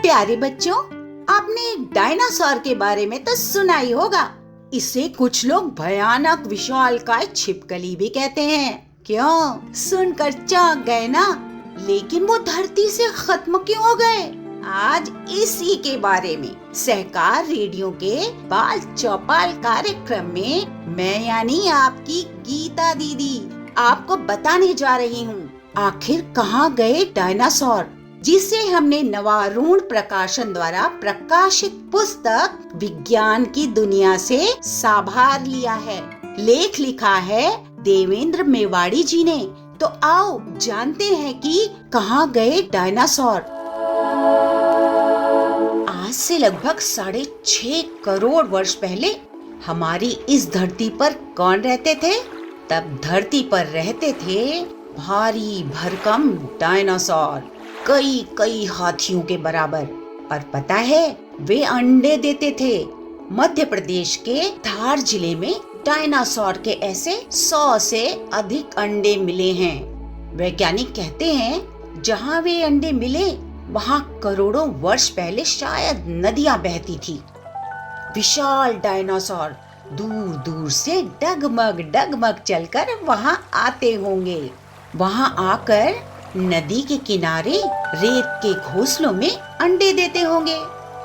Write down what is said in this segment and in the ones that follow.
प्यारे बच्चों, आपने डायनासोर के बारे में तो सुना ही होगा। इसे कुछ लोग भयानक विशालकाय छिपकली भी कहते हैं। क्यों, सुनकर चौंक गए ना? लेकिन वो धरती से खत्म क्यों हो गए? आज इसी के बारे में सहकार रेडियो के बाल चौपाल कार्यक्रम में मैं यानी आपकी गीता दीदी आपको बताने जा रही हूँ। आखिर कहाँ गए डायनासोर, जिसे हमने नवारूढ़ प्रकाशन द्वारा प्रकाशित पुस्तक विज्ञान की दुनिया से साभार लिया है। लेख लिखा है देवेंद्र मेवाड़ी जी ने। तो आओ जानते हैं कि कहाँ गए डायनासोर। आज से लगभग 6.5 करोड़ वर्ष पहले हमारी इस धरती पर कौन रहते थे? तब धरती पर रहते थे भारी भरकम डायनासोर, कई हाथियों के बराबर। और पता है वे अंडे देते थे। मध्य प्रदेश के धार जिले में डायनासोर के ऐसे 100 से अधिक अंडे मिले हैं। वैज्ञानिक कहते हैं जहाँ वे अंडे मिले वहाँ करोड़ों वर्ष पहले शायद नदियाँ बहती थी। विशाल डायनासोर दूर दूर से डगमग चलकर वहाँ आते होंगे। वहाँ आकर नदी के किनारे रेत के घोंसलों में अंडे देते होंगे।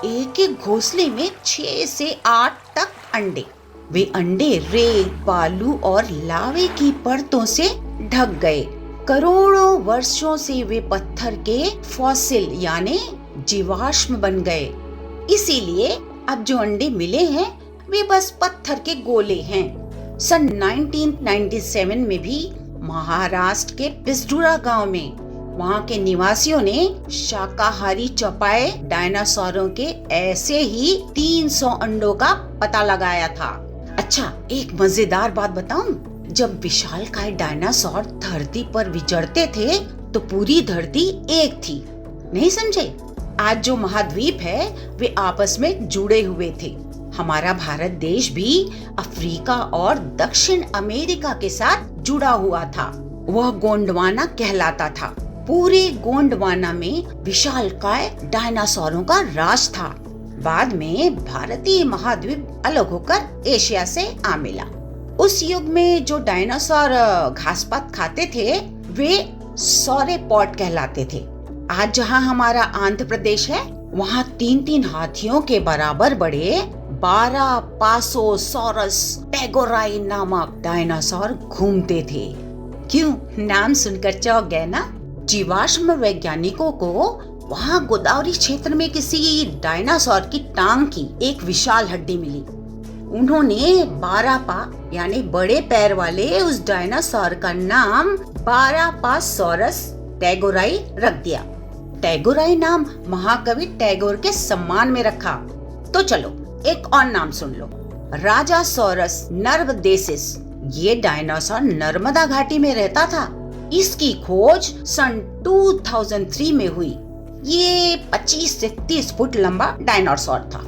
एक घोंसले में 6 से 8 तक अंडे। वे अंडे रेत, बालू और लावे की परतों से ढक गए। करोड़ों वर्षों से वे पत्थर के फॉसिल यानी जीवाश्म बन गए। इसीलिए अब जो अंडे मिले हैं वे बस पत्थर के गोले हैं। सन 1997 में भी महाराष्ट्र के पिसडुरा गांव में वहां के निवासियों ने शाकाहारी चौपाए डायनासोरों के ऐसे ही 300 अंडों का पता लगाया था। अच्छा, एक मजेदार बात बताऊं? जब विशालकाय डायनासोर धरती पर विचरते थे तो पूरी धरती एक थी। नहीं समझे? आज जो महाद्वीप है वे आपस में जुड़े हुए थे। हमारा भारत देश भी अफ्रीका और दक्षिण अमेरिका के साथ जुड़ा हुआ था। वह गोंडवाना कहलाता था। पूरे गोंडवाना में विशालकाय डायनासोरों का राज था। बाद में भारतीय महाद्वीप अलग होकर एशिया से आ मिला। उस युग में जो डायनासोर घास-पात खाते थे वे सॉरेपॉड कहलाते थे। आज जहाँ हमारा आंध्र प्रदेश है वहाँ 3-3 हाथियों के बराबर बड़े बारापासोसॉरस टेगोराई नामक डायनासोर घूमते थे। क्यों, नाम सुनकर चौंक गए ना? जीवाश्म वैज्ञानिकों को वहाँ गोदावरी क्षेत्र में किसी डायनासोर की टांग की एक विशाल हड्डी मिली। उन्होंने बारापा यानी बड़े पैर वाले उस डायनासोर का नाम बारापासोरस टेगोराई रख दिया। टेगोराई नाम महाकवि टैगोर के सम्मान में रखा। तो चलो एक और नाम सुन लो, राजासोरस नर्वदेसिस। ये डायनासोर नर्मदा घाटी में रहता था। इसकी खोज सन 2003 में हुई। ये 25 से 30 फुट लंबा डायनासोर था।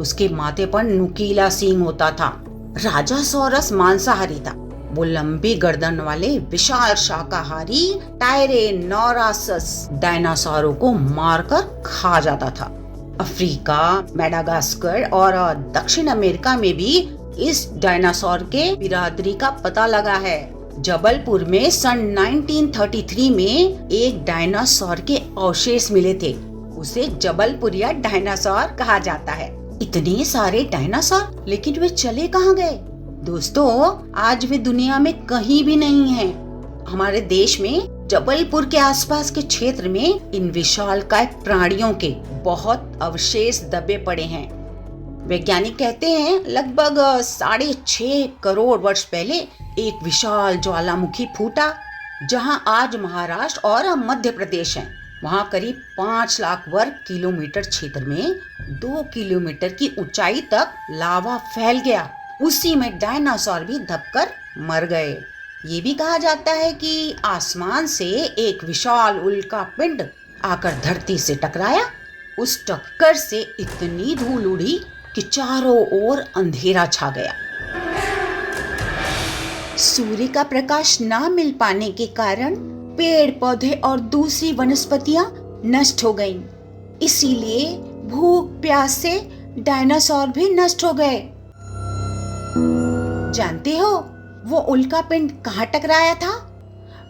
उसके माथे पर नुकीला सींग होता था। राजासोरस मांसाहारी था। वो लंबी गर्दन वाले विशाल शाकाहारी टायरेनोसॉरस डायनासोरों को मारकर खा जाता था। अफ्रीका, मेडागास्कर और दक्षिण अमेरिका में भी इस डायनासोर के बिरादरी का पता लगा है। जबलपुर में सन 1933 में एक डायनासोर के अवशेष मिले थे। उसे जबलपुरिया डायनासोर कहा जाता है। इतने सारे डायनासोर, लेकिन वे चले कहाँ गए? दोस्तों, आज वे दुनिया में कहीं भी नहीं हैं। हमारे देश में जबलपुर के आसपास के क्षेत्र में इन विशालकाय प्राणियों के बहुत अवशेष दबे पड़े हैं। वैज्ञानिक कहते हैं लगभग 6.5 करोड़ वर्ष पहले एक विशाल ज्वालामुखी फूटा। जहां आज महाराष्ट्र और मध्य प्रदेश है, वहां करीब 5 लाख वर्ग किलोमीटर क्षेत्र में 2 किलोमीटर की ऊंचाई तक लावा फैल गया। उसी में डायनासोर भी दबकर मर गए। ये भी कहा जाता है कि आसमान से एक विशाल उल्का पिंड आकर धरती से टकराया। उस टक्कर से इतनी धूल उड़ी कि चारों ओर अंधेरा छा गया। सूर्य का प्रकाश ना मिल पाने के कारण पेड़ पौधे और दूसरी वनस्पतियां नष्ट हो गईं। इसीलिए भूख प्यास से डायनासोर भी नष्ट हो गए। जानते हो वो उल्का पिंड कहाँ टकराया था?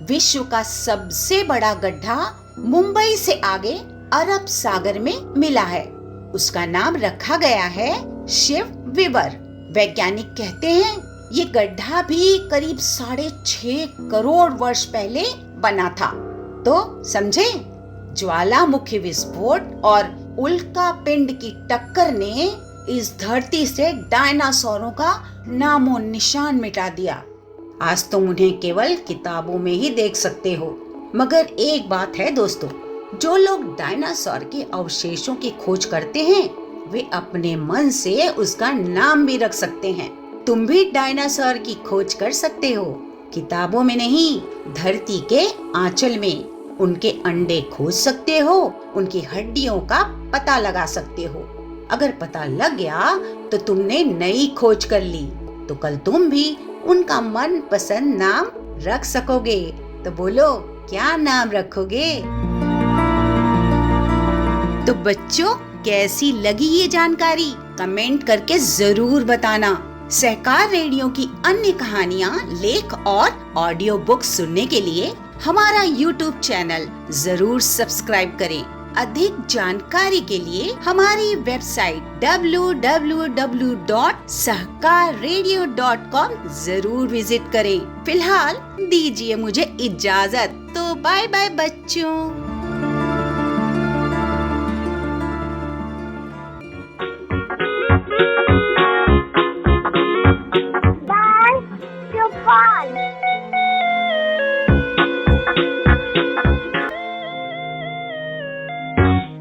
विश्व का सबसे बड़ा गड्ढा मुंबई से आगे अरब सागर में मिला है। उसका नाम रखा गया है शिव विवर। वैज्ञानिक कहते हैं ये गड्ढा भी करीब 6.5 करोड़ वर्ष पहले बना था। तो समझे, ज्वालामुखी विस्फोट और उल्का पिंड की टक्कर ने इस धरती से डायनासोरों का नामो निशान मिटा दिया। आज तुम उन्हें केवल किताबों में ही देख सकते हो। मगर एक बात है दोस्तों, जो लोग डायनासोर के अवशेषों की खोज करते हैं वे अपने मन से उसका नाम भी रख सकते हैं। तुम भी डायनासोर की खोज कर सकते हो, किताबों में नहीं, धरती के आंचल में। उनके अंडे खोज सकते हो, उनकी हड्डियों का पता लगा सकते हो। अगर पता लग गया तो तुमने नई खोज कर ली, तो कल तुम भी उनका मन पसंद नाम रख सकोगे। तो बोलो, क्या नाम रखोगे? तो बच्चों, कैसी लगी ये जानकारी? कमेंट करके जरूर बताना। सहकार रेडियो की अन्य कहानियाँ, लेख और ऑडियो बुक्स सुनने के लिए हमारा YouTube चैनल जरूर सब्सक्राइब करें। अधिक जानकारी के लिए हमारी वेबसाइट www.sahkarradio.com जरूर विजिट करें। फिलहाल दीजिए मुझे इजाजत। तो बाय बाय बच्चों।